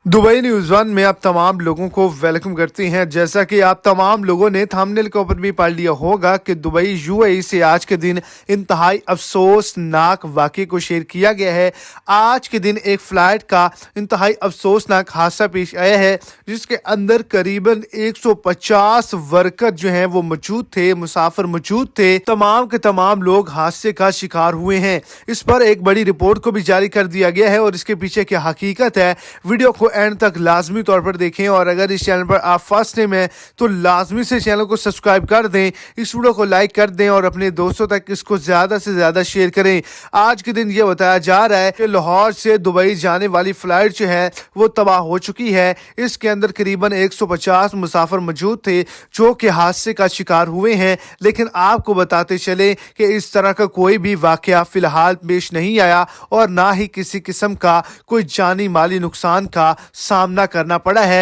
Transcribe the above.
Dubai news one में आप तमाम लोगों को वेलकम करती हैं। जैसा कि आप तमाम लोगों ने थंबनेल के ऊपर भी पढ़ लिया होगा कि दुबई यूएई से आज के दिन इंतहाई अफसोसनाक वाक़े को शेयर किया गया है। आज के दिन एक फ़्लाइट का इंतहाई अफसोसनाक हादसा पेश आया है, जिसके अंदर करीबन 150 वर्कर जो हैं वो मौजूद थे, मुसाफिर मौजूद थे। तमाम के तमाम लोग हादसे का शिकार हुए हैं। इस पर एक बड़ी रिपोर्ट को भी जारी कर दिया गया है और इसके पीछे क्या हकीकत है, वीडियो को एंड तक लाजमी तौर पर देखें। और अगर इस चैनल पर आप फर्स्ट टाइम हैं तो लाजमी से चैनल को सब्सक्राइब कर दें, इस वीडियो को लाइक कर दें और अपने दोस्तों तक इसको ज़्यादा से ज़्यादा शेयर करें। आज के दिन ये बताया जा रहा है कि लाहौर से दुबई जाने वाली फ़्लाइट जो है वो तबाह हो चुकी है। इसके अंदर करीबन 150 मुसाफिर मौजूद थे जो कि हादसे का शिकार हुए हैं। लेकिन आपको बताते चले कि इस तरह का कोई भी वाक़या फ़िलहाल पेश नहीं आया और ना ही किसी किस्म का कोई जानी माली नुकसान का सामना करना पड़ा है।